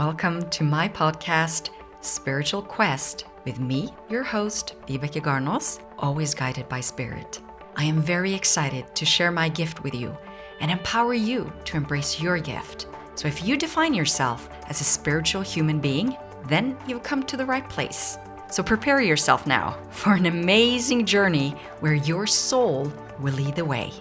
Welcome to my podcast, Spiritual Quest, with me, your host, Vibeke Garnos, always guided by Spirit. I am very excited to share my gift with you and empower you to embrace your gift. So if you define yourself as a spiritual human being, then you've come to the right place. So prepare yourself now for an amazing journey where your soul will lead the way.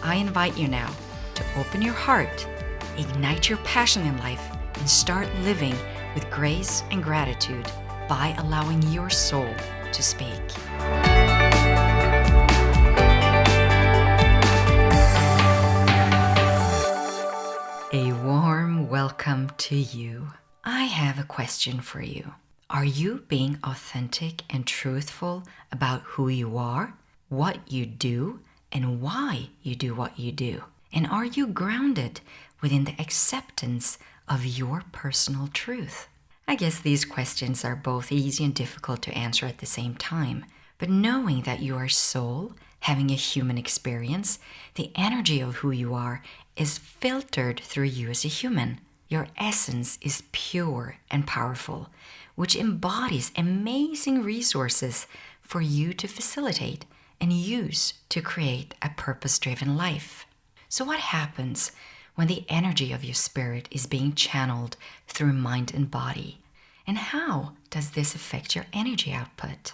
I invite you now to open your heart, ignite your passion in life, and start living with grace and gratitude by allowing your soul to speak. A warm welcome to you. I have a question for you. Are you being authentic and truthful about who you are, what you do, and why you do what you do? And are you grounded within the acceptance of your personal truth? I guess these questions are both easy and difficult to answer at the same time. But knowing that you are soul, having a human experience, the energy of who you are is filtered through you as a human. Your essence is pure and powerful, which embodies amazing resources for you to facilitate and use to create a purpose-driven life. So what happens when the energy of your spirit is being channeled through mind and body? And how does this affect your energy output?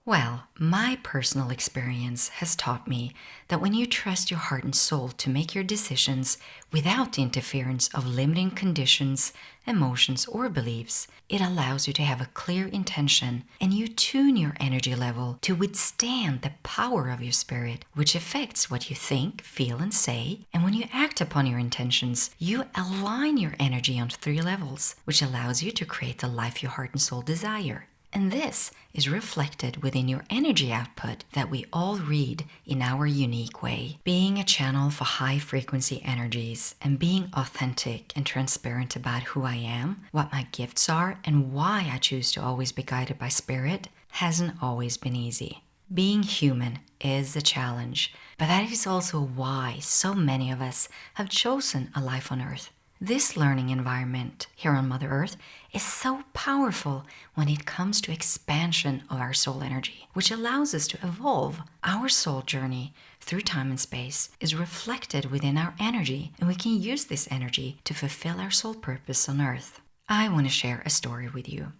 Well, my personal experience has taught me that when you trust your heart and soul to make your decisions without the interference of limiting conditions, emotions, or beliefs, it allows you to have a clear intention and you tune your energy level to withstand the power of your spirit, which affects what you think, feel, and say. And when you act upon your intentions, you align your energy on 3 levels, which allows you to create the life your heart and soul desire. And this is reflected within your energy output that we all read in our unique way. Being a channel for high frequency energies and being authentic and transparent about who I am, what my gifts are, and why I choose to always be guided by spirit hasn't always been easy. Being human is a challenge, but that is also why so many of us have chosen a life on Earth. This learning environment here on Mother Earth is so powerful when it comes to expansion of our soul energy, which allows us to evolve. Our soul journey through time and space is reflected within our energy, and we can use this energy to fulfill our soul purpose on Earth. I want to share a story with you.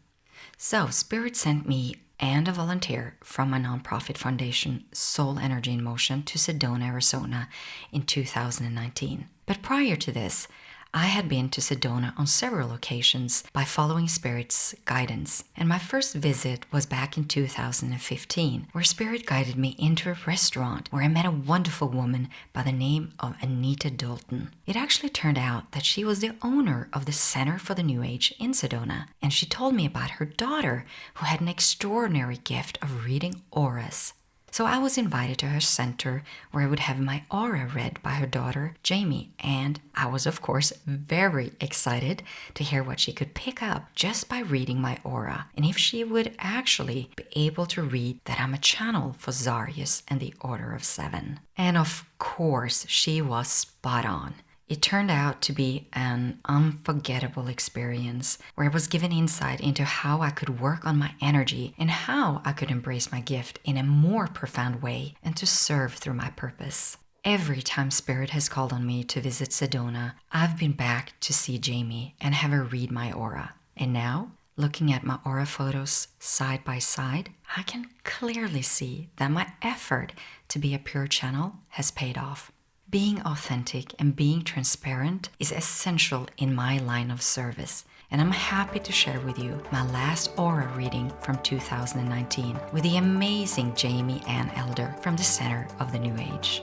So, Spirit sent me and a volunteer from my nonprofit foundation, Soul Energy in Motion, to Sedona, Arizona in 2019. But prior to this, I had been to Sedona on several occasions by following Spirit's guidance. And my first visit was back in 2015, where Spirit guided me into a restaurant where I met a wonderful woman by the name of Anita Dalton. It actually turned out that she was the owner of the Center for the New Age in Sedona, and she told me about her daughter who had an extraordinary gift of reading auras. So I was invited to her center where I would have my aura read by her daughter, Jamie, and I was, of course, very excited to hear what she could pick up just by reading my aura, and if she would actually be able to read that I'm a channel for Zarius and the Order of 7. And of course, she was spot on. It turned out to be an unforgettable experience where I was given insight into how I could work on my energy and how I could embrace my gift in a more profound way and to serve through my purpose. Every time Spirit has called on me to visit Sedona, I've been back to see Jamie and have her read my aura. And now, looking at my aura photos side by side, I can clearly see that my effort to be a pure channel has paid off. Being authentic and being transparent is essential in my line of service, and I'm happy to share with you my last aura reading from 2019 with the amazing Jamie Ann Elder from the Center of the New Age.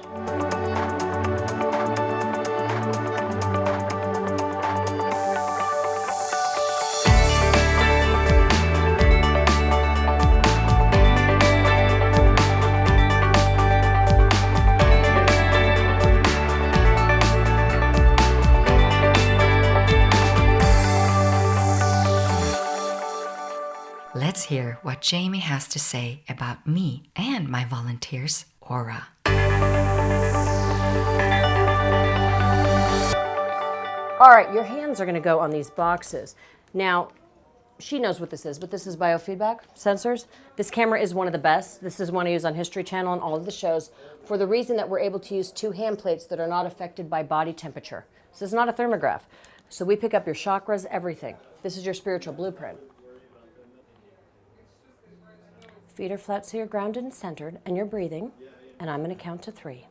hear what Jamie has to say about me and my volunteers' aura. All right, your hands are going to go on these boxes. Now, she knows what this is, but this is Biofeedback Sensors. This camera is one of the best. This is one I use on History Channel and all of the shows for the reason that we're able to use 2 hand plates that are not affected by body temperature. This is not a thermograph. So we pick up your chakras, everything. This is your spiritual blueprint. Feet are flat so you're grounded and centered, and you're breathing. And I'm going to count to 3.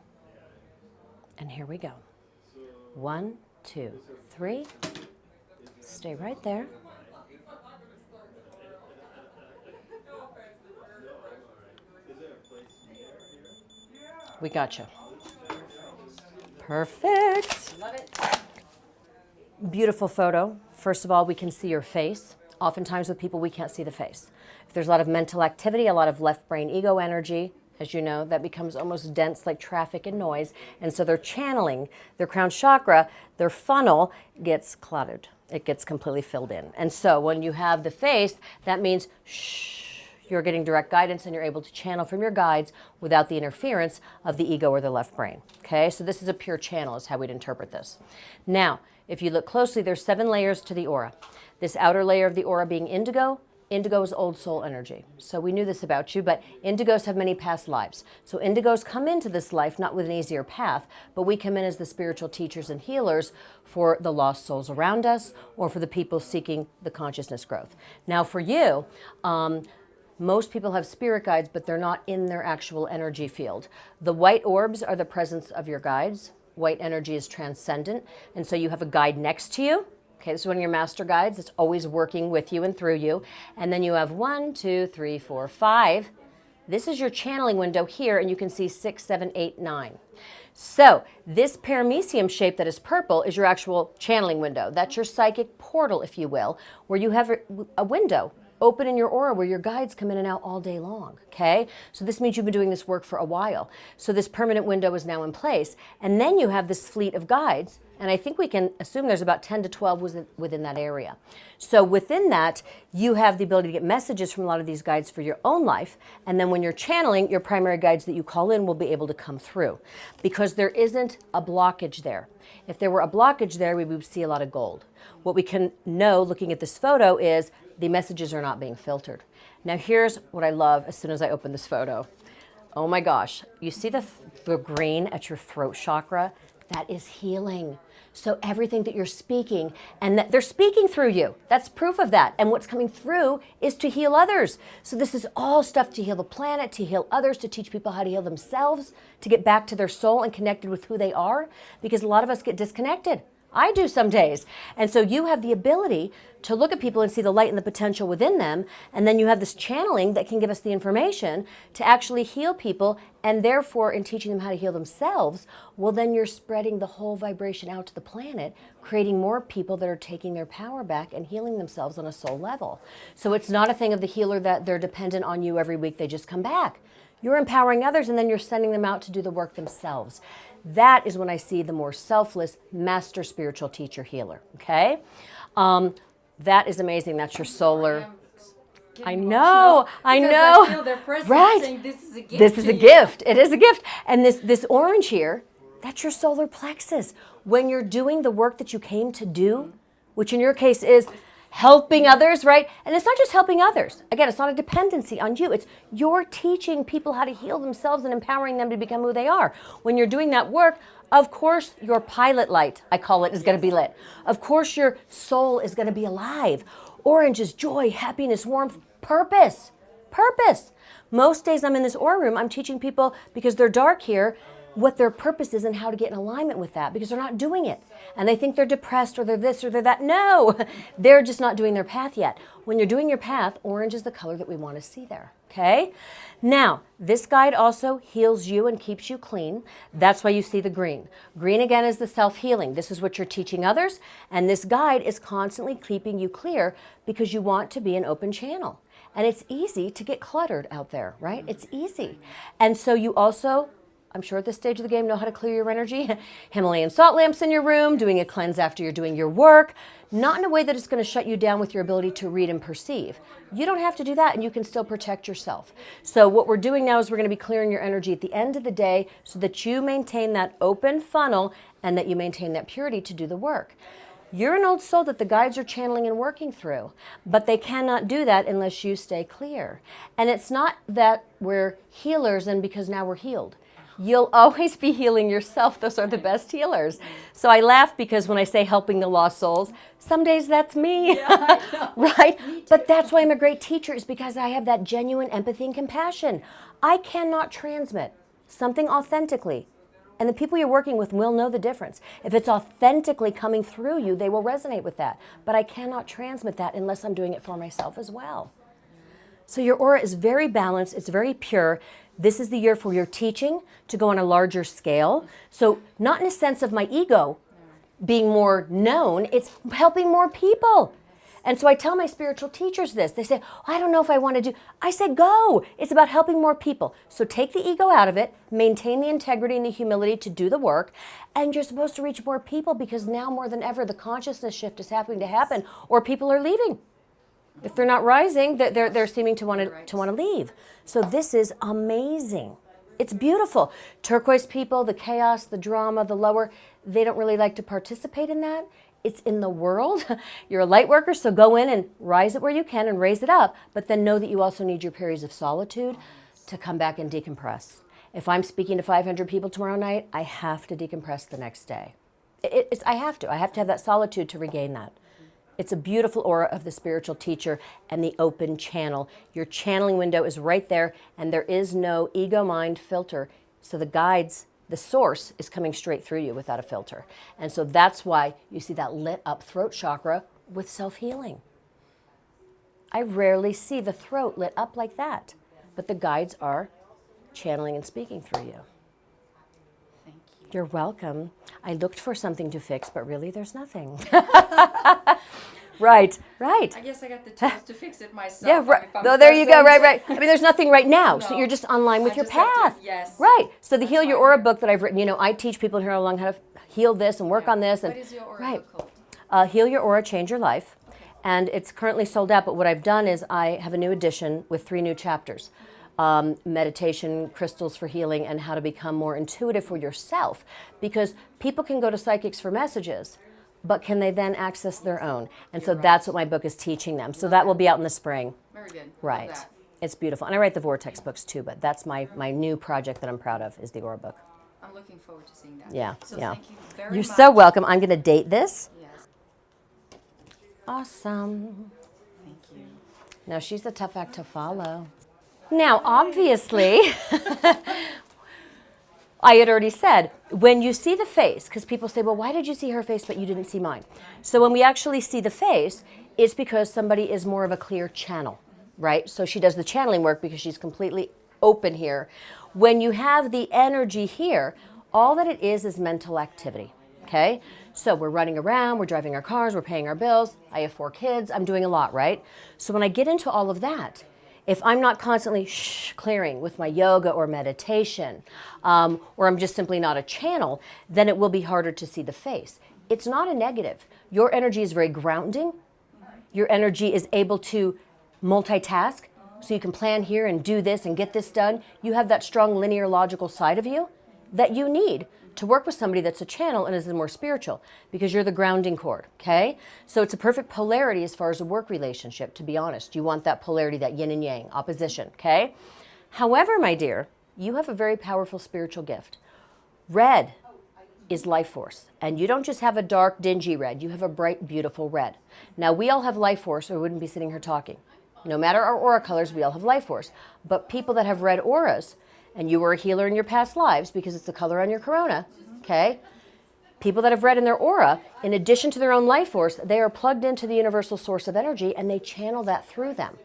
And here we go. 1, 2, 3. Stay right there. We got you. Perfect. Love it. Beautiful photo. First of all, we can see your face. Oftentimes with people, we can't see the face. If there's a lot of mental activity, a lot of left brain ego energy, as you know, that becomes almost dense like traffic and noise. And so they're channeling their crown chakra, their funnel gets clouded. It gets completely filled in. And so when you have the face, that means shh. You're getting direct guidance and you're able to channel from your guides without the interference of the ego or the left brain. Okay, so this is a pure channel is how we'd interpret this. Now, if you look closely, there's 7 layers to the aura. This outer layer of the aura being indigo. Indigo is old soul energy. So we knew this about you, but indigos have many past lives. So indigos come into this life not with an easier path, but we come in as the spiritual teachers and healers for the lost souls around us or for the people seeking the consciousness growth. Now for you, most people have spirit guides, but they're not in their actual energy field. The white orbs are the presence of your guides. White energy is transcendent, and so you have a guide next to you. Okay, this is one of your master guides. It's always working with you and through you. And then you have 1, 2, 3, 4, 5. This is your channeling window here, and you can see 6, 7, 8, 9. So this paramecium shape that is purple is your actual channeling window. That's your psychic portal, if you will, where you have a window open in your aura where your guides come in and out all day long, okay? So this means you've been doing this work for a while. So this permanent window is now in place. And then you have this fleet of guides, and I think we can assume there's about 10 to 12 within that area. So within that, you have the ability to get messages from a lot of these guides for your own life, and then when you're channeling, your primary guides that you call in will be able to come through, because there isn't a blockage there. If there were a blockage there, we would see a lot of gold. What we can know looking at this photo is the messages are not being filtered. Now here's what I love as soon as I open this photo. Oh my gosh, you see the green at your throat chakra? That is healing. So everything that you're speaking, and that they're speaking through you, that's proof of that. And what's coming through is to heal others. So this is all stuff to heal the planet, to heal others, to teach people how to heal themselves, to get back to their soul and connected with who they are, because a lot of us get disconnected. I do some days. And so you have the ability to look at people and see the light and the potential within them. And then you have this channeling that can give us the information to actually heal people. And therefore, in teaching them how to heal themselves, well, then you're spreading the whole vibration out to the planet, creating more people that are taking their power back and healing themselves on a soul level. So it's not a thing of the healer that they're dependent on you every week. They just come back. You're empowering others, and then you're sending them out to do the work themselves. That is when I see the more selfless master spiritual teacher healer, okay? That is amazing. That's your solar. I know. I feel their presence saying, this is a gift. This is a gift. It is a gift. And this orange here, that's your solar plexus. When you're doing the work that you came to do, which in your case is helping others, right? And it's not just helping others. Again, it's not a dependency on you. It's you're teaching people how to heal themselves and empowering them to become who they are. When you're doing that work, of course, your pilot light, I call it, is going to be lit. Of course, your soul is going to be alive. Orange is joy, happiness, warmth, purpose. Purpose. Most days I'm in this aura room, I'm teaching people, because they're dark here, what their purpose is and how to get in alignment with that, because they're not doing it. And they think they're depressed or they're this or they're that. No, they're just not doing their path yet. When you're doing your path, orange is the color that we want to see there, okay? Now, this guide also heals you and keeps you clean. That's why you see the green. Green, again, is the self-healing. This is what you're teaching others, and this guide is constantly keeping you clear because you want to be an open channel. And it's easy to get cluttered out there, right? It's easy. And so you also I'm sure at this stage of the game, know how to clear your energy. Himalayan salt lamps in your room, doing a cleanse after you're doing your work, not in a way that it's going to shut you down with your ability to read and perceive. You don't have to do that, and you can still protect yourself. So what we're doing now is we're going to be clearing your energy at the end of the day so that you maintain that open funnel and that you maintain that purity to do the work. You're an old soul that the guides are channeling and working through, but they cannot do that unless you stay clear. And it's not that we're healers and because now we're healed. You'll always be healing yourself. Those are the best healers. So I laugh because when I say helping the lost souls, some days that's me, right? But that's why I'm a great teacher, is because I have that genuine empathy and compassion. I cannot transmit something authentically, and the people you're working with will know the difference. If it's authentically coming through you, they will resonate with that. But I cannot transmit that unless I'm doing it for myself as well. So your aura is very balanced. It's very pure. This is the year for your teaching to go on a larger scale. So not in a sense of my ego being more known, it's helping more people. And so I tell my spiritual teachers this. They say, I don't know if I want to do. I say, go. It's about helping more people. So take the ego out of it, maintain the integrity and the humility to do the work, and you're supposed to reach more people because now more than ever the consciousness shift is happening to happen, or people are leaving. If they're not rising, they're seeming to want to leave. So this is amazing. It's beautiful. Turquoise people, the chaos, the drama, the lower, they don't really like to participate in that. It's in the world. You're a light worker, so go in and rise it where you can and raise it up, but then know that you also need your periods of solitude to come back and decompress. If I'm speaking to 500 people tomorrow night, I have to decompress the next day. I have to have that solitude to regain that. It's a beautiful aura of the spiritual teacher and the open channel. Your channeling window is right there, and there is no ego mind filter. So the guides, the source is coming straight through you without a filter. And so that's why you see that lit up throat chakra with self-healing. I rarely see the throat lit up like that, but the guides are channeling and speaking through you. Thank you. You're welcome. I looked for something to fix, but really there's nothing. Right. I guess I got the tools to fix it myself. Yeah, right. Oh, there you go. Right. I mean, there's nothing right now, No. so you're just online with I your just have path. to- yes. Right. So the That's Heal Your fine. Aura book that I've written, I teach people here along how to heal this and work on this. And What is your aura right. book called? Heal Your Aura, Change Your Life. And it's currently sold out, but what I've done is I have a new edition with 3 new chapters. Meditation, crystals for healing, and how to become more intuitive for yourself. Because people can go to psychics for messages, but can they then access their own? And so that's what my book is teaching them. So that will be out in the spring. Very good. Love Right. that. It's beautiful. And I write the Vortex books too, but that's my new project that I'm proud of, is the Aura book. I'm looking forward to seeing that. Yeah, So yeah. thank you very You're much. so welcome. I'm going to date this. Yes. Awesome. Thank you. Now, she's a tough act to follow. Now, obviously, I had already said, when you see the face, because people say, well, why did you see her face but you didn't see mine? So when we actually see the face, it's because somebody is more of a clear channel, right? So she does the channeling work because she's completely open here. When you have the energy here, all that it is mental activity, okay? So we're running around, we're driving our cars, we're paying our bills. I have 4 kids, I'm doing a lot, right? So when I get into all of that, if I'm not constantly clearing with my yoga or meditation, or I'm just simply not a channel, then it will be harder to see the face. It's not a negative. Your energy is very grounding. Your energy is able to multitask, so you can plan here and do this and get this done. You have that strong linear logical side of you that you need to work with somebody that's a channel and is more spiritual, because you're the grounding cord, okay? So it's a perfect polarity as far as a work relationship, to be honest. You want that polarity, that yin and yang, opposition, okay? However, my dear, you have a very powerful spiritual gift. Red is life force, and you don't just have a dark, dingy red. You have a bright, beautiful red. Now, we all have life force, or we wouldn't be sitting here talking. No matter our aura colors, we all have life force. But people that have red auras, and you were a healer in your past lives because it's the color on your corona, okay? People that have red in their aura, in addition to their own life force, they are plugged into the universal source of energy and they channel that through them.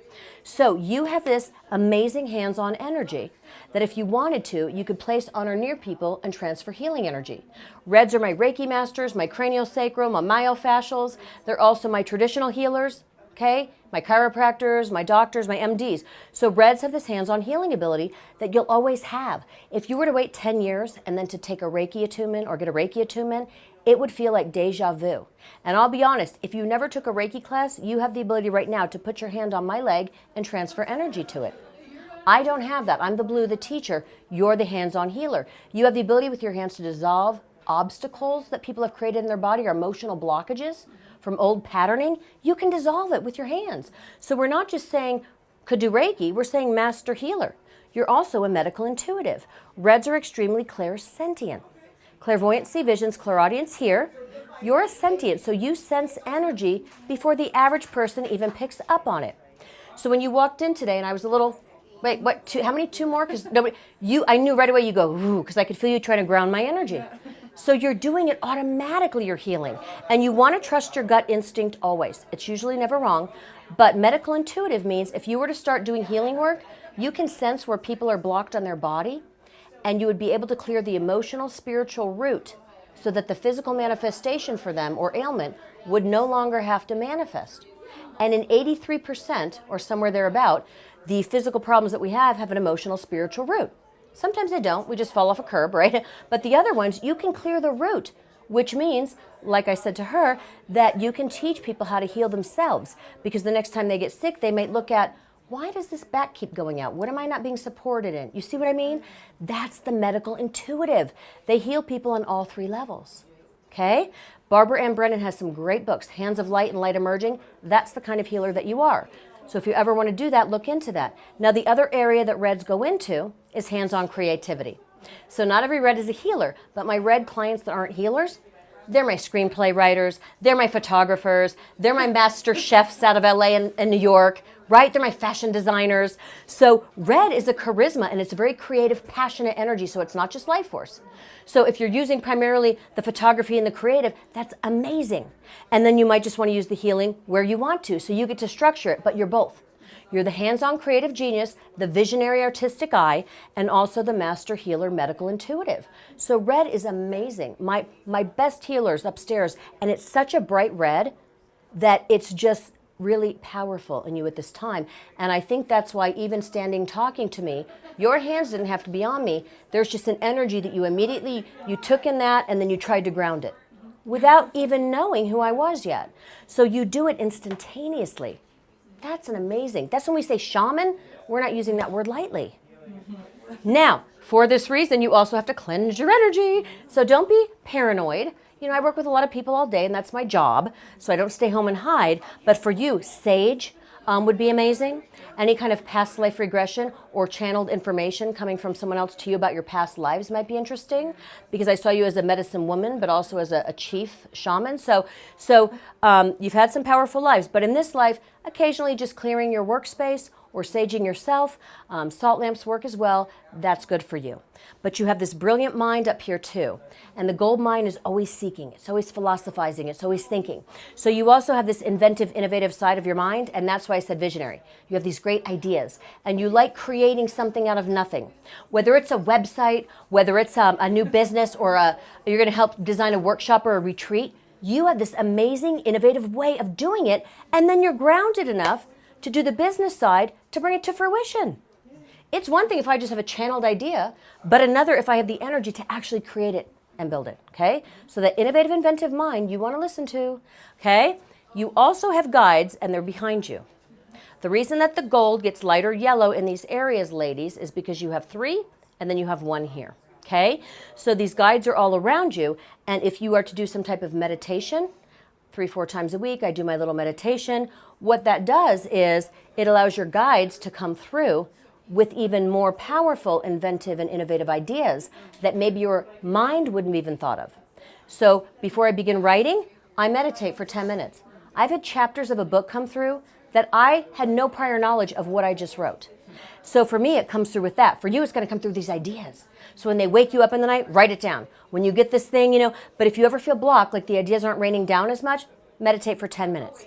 So you have this amazing hands-on energy that if you wanted to, you could place on or near people and transfer healing energy. Reds are my Reiki masters, my craniosacral, my myofascials. They're also my traditional healers. okay? My chiropractors, my doctors, my MDs. So reds have this hands-on healing ability that you'll always have. If you were to wait 10 years and then to take a Reiki attunement or get a Reiki attunement, it would feel like deja vu. And I'll be honest, if you never took a Reiki class, you have the ability right now to put your hand on my leg and transfer energy to it. I don't have that. I'm the blue, the teacher. You're the hands-on healer. You have the ability with your hands to dissolve obstacles that people have created in their body or emotional blockages from old patterning. You can dissolve it with your hands. So we're not just saying could do Reiki, we're saying master healer. You're also a medical intuitive. Reds are extremely clairsentient. Clairvoyancy, visions, clairaudience here. You're a sentient, so you sense energy before the average person even picks up on it. So when you walked in today and I was a little, wait, what, two, how many, two more? Because nobody, I knew right away you go, ooh, because I could feel you trying to ground my energy. So you're doing it automatically, you're healing. And you want to trust your gut instinct always. It's usually never wrong. But medical intuitive means if you were to start doing healing work, you can sense where people are blocked on their body, and you would be able to clear the emotional, spiritual root so that the physical manifestation for them or ailment would no longer have to manifest. And in 83%, or somewhere thereabout, the physical problems that we have an emotional, spiritual root. Sometimes they don't, we just fall off a curb, right? But the other ones, you can clear the root, which means, like I said to her, that you can teach people how to heal themselves. Because the next time they get sick, they might look at, why does this back keep going out? What am I not being supported in? You see what I mean? That's the medical intuitive. They heal people on all three levels, okay? Barbara Ann Brennan has some great books, Hands of Light and Light Emerging. That's the kind of healer that you are. So if you ever want to do that, look into that. Now, the other area that reds go into is hands-on creativity. So not every red is a healer, but my red clients that aren't healers, they're my screenplay writers, they're my photographers, they're my master chefs out of LA and New York, right? They're my fashion designers. So red is a charisma, and it's a very creative, passionate energy, so it's not just life force. So if you're using primarily the photography and the creative, that's amazing. And then you might just want to use the healing where you want to, so you get to structure it, but you're both. You're the hands-on creative genius, the visionary artistic eye, and also the master healer medical intuitive. So red is amazing. My best healers upstairs, and it's such a bright red that it's just really powerful in you at this time. And I think that's why even standing talking to me, your hands didn't have to be on me. There's just an energy that you took in that, and then you tried to ground it without even knowing who I was yet. So you do it instantaneously. That's an amazing. That's when we say shaman, we're not using that word lightly. Now, for this reason, you also have to cleanse your energy. So don't be paranoid. You know, I work with a lot of people all day, and that's my job, so I don't stay home and hide. But for you, sage would be amazing. Any kind of past life regression or channeled information coming from someone else to you about your past lives might be interesting, because I saw you as a medicine woman, but also as a chief shaman. So you've had some powerful lives, but in this life, occasionally just clearing your workspace or saging yourself, salt lamps work as well. That's good for you. But you have this brilliant mind up here too. And the gold mind is always seeking. It's always philosophizing. It's always thinking. So you also have this inventive, innovative side of your mind. And that's why I said visionary. You have these great ideas. And you like creating something out of nothing. Whether it's a website, whether it's a new business, or you're going to help design a workshop or a retreat, you have this amazing, innovative way of doing it. And then you're grounded enough to do the business side to bring it to fruition. It's one thing if I just have a channeled idea, but another if I have the energy to actually create it and build it, okay? So that innovative, inventive mind you want to listen to, okay? You also have guides, and they're behind you. The reason that the gold gets lighter yellow in these areas, ladies, is because you have 3, and then you have 1 here, okay? So these guides are all around you, and if you are to do some type of meditation, 3-4 times a week, I do my little meditation. What that does is it allows your guides to come through with even more powerful, inventive, and innovative ideas that maybe your mind wouldn't even thought of. So before I begin writing, I meditate for 10 minutes. I've had chapters of a book come through that I had no prior knowledge of what I just wrote. So for me, it comes through with that. For you, it's going to come through these ideas. So when they wake you up in the night, write it down. When you get this thing, but if you ever feel blocked, like the ideas aren't raining down as much, meditate for 10 minutes.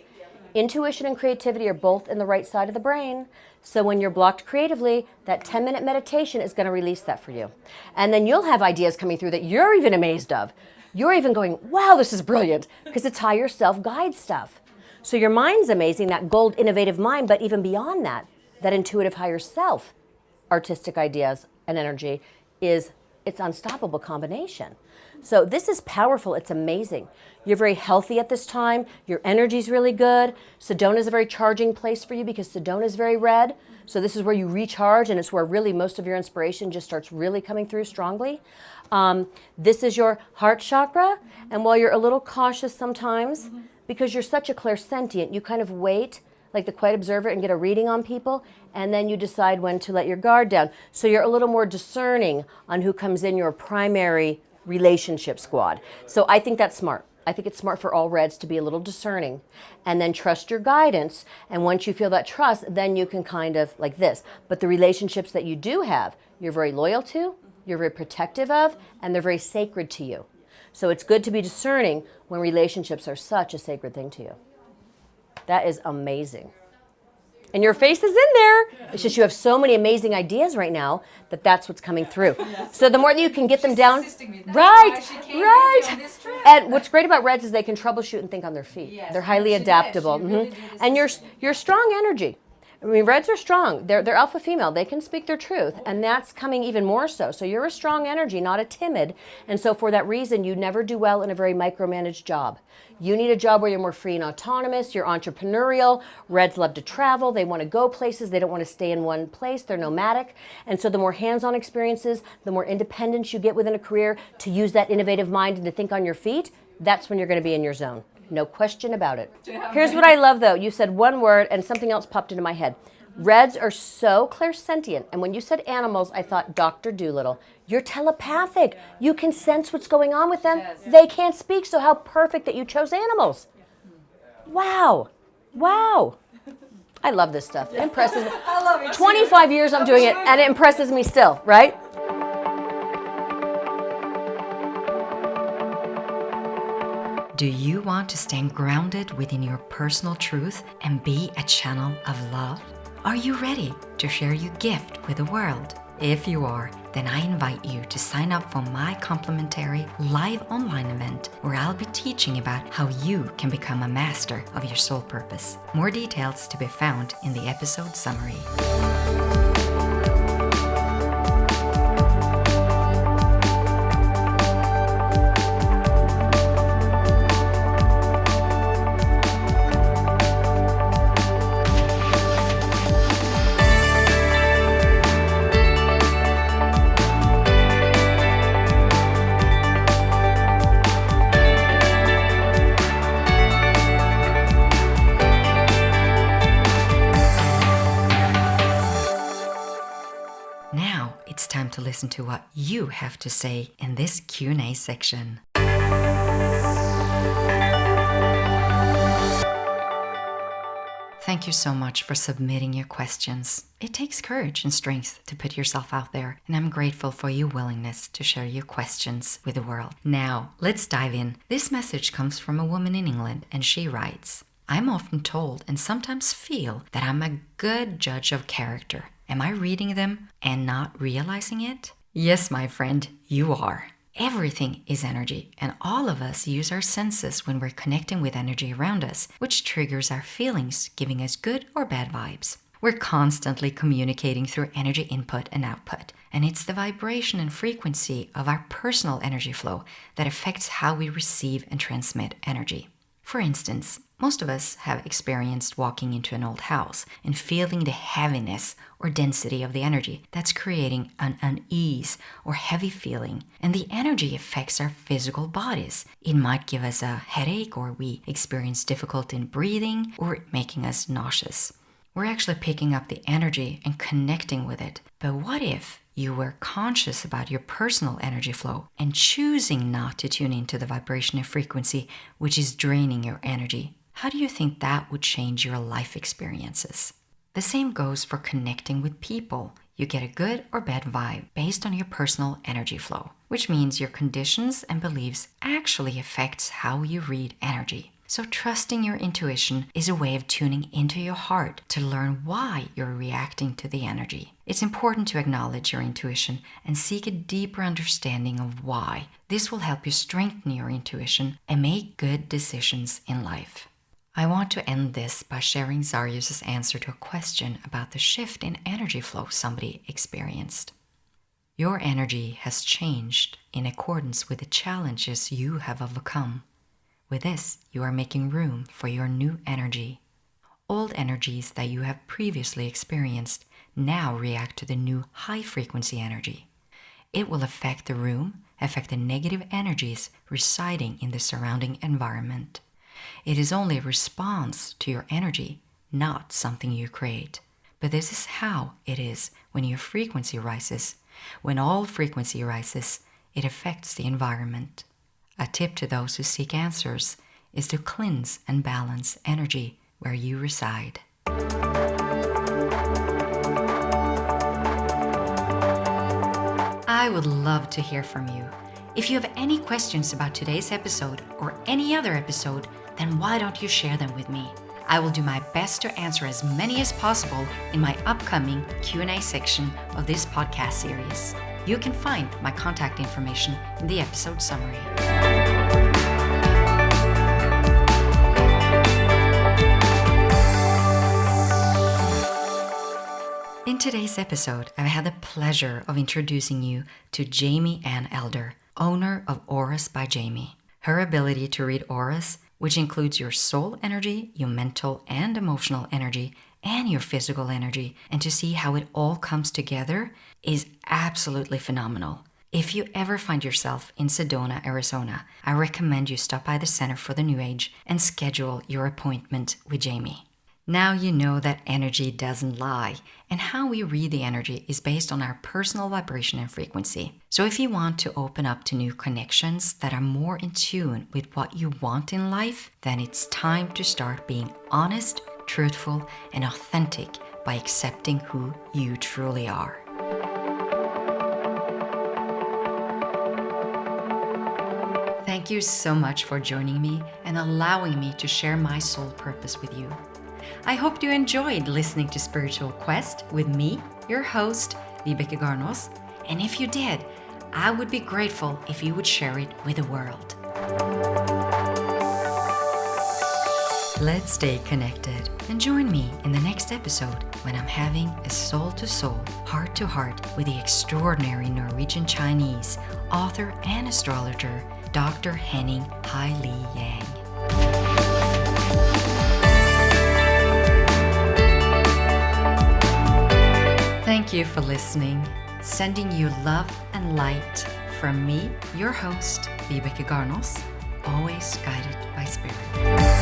Intuition and creativity are both in the right side of the brain. So when you're blocked creatively, that 10-minute meditation is going to release that for you. And then you'll have ideas coming through that you're even amazed of. You're even going, wow, this is brilliant, because it's higher self-guide stuff. So your mind's amazing, that gold innovative mind, but even beyond that, that intuitive higher self, artistic ideas and energy it's unstoppable combination. So this is powerful. It's amazing. You're very healthy at this time. Your energy's really good. Sedona is a very charging place for you because Sedona is very red. So this is where you recharge, and it's where really most of your inspiration just starts really coming through strongly. This is your heart chakra, and while you're a little cautious sometimes, because you're such a clairsentient, you kind of wait, like the quiet observer, and get a reading on people, and then you decide when to let your guard down. So you're a little more discerning on who comes in your primary relationship squad. So I think that's smart. I think it's smart for all reds to be a little discerning and then trust your guidance. And once you feel that trust, then you can kind of like this. But the relationships that you do have, you're very loyal to, you're very protective of, and they're very sacred to you. So it's good to be discerning when relationships are such a sacred thing to you. That is amazing. And your face is in there. It's just you have so many amazing ideas right now that's what's coming through. So the more that you can get them down. Right. And what's great about reds is they can troubleshoot and think on their feet. Yes, They're highly adaptable. And you're strong energy. I mean, reds are strong. They're alpha female. They can speak their truth, and that's coming even more so. So you're a strong energy, not a timid. And so for that reason, you never do well in a very micromanaged job. You need a job where you're more free and autonomous. You're entrepreneurial. Reds love to travel. They want to go places. They don't want to stay in one place. They're nomadic. And so the more hands-on experiences, the more independence you get within a career to use that innovative mind and to think on your feet, that's when you're going to be in your zone. No question about it. Here's what I love, though. You said one word, and something else popped into my head. Reds are so clairsentient. And when you said animals, I thought Dr. Dolittle. You're telepathic. You can sense what's going on with them. They can't speak, so how perfect that you chose animals. Wow. Wow. I love this stuff. It impresses me. I love it. 25 years I'm doing it, and it impresses me still, right? Do you want to stand grounded within your personal truth and be a channel of love? Are you ready to share your gift with the world? If you are, then I invite you to sign up for my complimentary live online event where I'll be teaching about how you can become a master of your soul purpose. More details to be found in the episode summary. Now it's time to listen to what you have to say in this Q&A section. Thank you so much for submitting your questions. It takes courage and strength to put yourself out there, and I'm grateful for your willingness to share your questions with the world. Now, let's dive in. This message comes from a woman in England, and she writes, I'm often told and sometimes feel that I'm a good judge of character. Am I reading them and not realizing it? Yes, my friend, you are. Everything is energy, and all of us use our senses when we're connecting with energy around us, which triggers our feelings, giving us good or bad vibes. We're constantly communicating through energy input and output, and it's the vibration and frequency of our personal energy flow that affects how we receive and transmit energy. For instance, most of us have experienced walking into an old house and feeling the heaviness or density of the energy that's creating an unease or heavy feeling, and the energy affects our physical bodies. It might give us a headache, or we experience difficulty in breathing, or making us nauseous. We're actually picking up the energy and connecting with it. But what if you were conscious about your personal energy flow and choosing not to tune into the vibration and frequency which is draining your energy? How do you think that would change your life experiences? The same goes for connecting with people. You get a good or bad vibe based on your personal energy flow, which means your conditions and beliefs actually affects how you read energy. So trusting your intuition is a way of tuning into your heart to learn why you're reacting to the energy. It's important to acknowledge your intuition and seek a deeper understanding of why. This will help you strengthen your intuition and make good decisions in life. I want to end this by sharing Zarius' answer to a question about the shift in energy flow somebody experienced. Your energy has changed in accordance with the challenges you have overcome. With this, you are making room for your new energy. Old energies that you have previously experienced now react to the new high-frequency energy. It will affect the room, affect the negative energies residing in the surrounding environment. It is only a response to your energy, not something you create. But this is how it is when your frequency rises. When all frequency rises, it affects the environment. A tip to those who seek answers is to cleanse and balance energy where you reside. I would love to hear from you. If you have any questions about today's episode or any other episode, then why don't you share them with me? I will do my best to answer as many as possible in my upcoming Q&A section of this podcast series. You can find my contact information in the episode summary. In today's episode, I've had the pleasure of introducing you to Jamie Ann Elder, owner of Auras by Jamie. Her ability to read auras, which includes your soul energy, your mental and emotional energy, and your physical energy, and to see how it all comes together is absolutely phenomenal. If you ever find yourself in Sedona, Arizona, I recommend you stop by the Center for the New Age and schedule your appointment with Jamie. Now you know that energy doesn't lie, and how we read the energy is based on our personal vibration and frequency. So if you want to open up to new connections that are more in tune with what you want in life, then it's time to start being honest, truthful, and authentic by accepting who you truly are. Thank you so much for joining me and allowing me to share my soul purpose with you. I hope you enjoyed listening to Spiritual Quest with me, your host, Vibeke Garnos, and if you did, I would be grateful if you would share it with the world. Let's stay connected and join me in the next episode when I'm having a soul-to-soul, heart-to-heart with the extraordinary Norwegian Chinese author and astrologer, Dr. Henning Hai Li Yang. Thank you for listening. Sending you love and light from me, your host, Vibeke Garnos, always guided by spirit.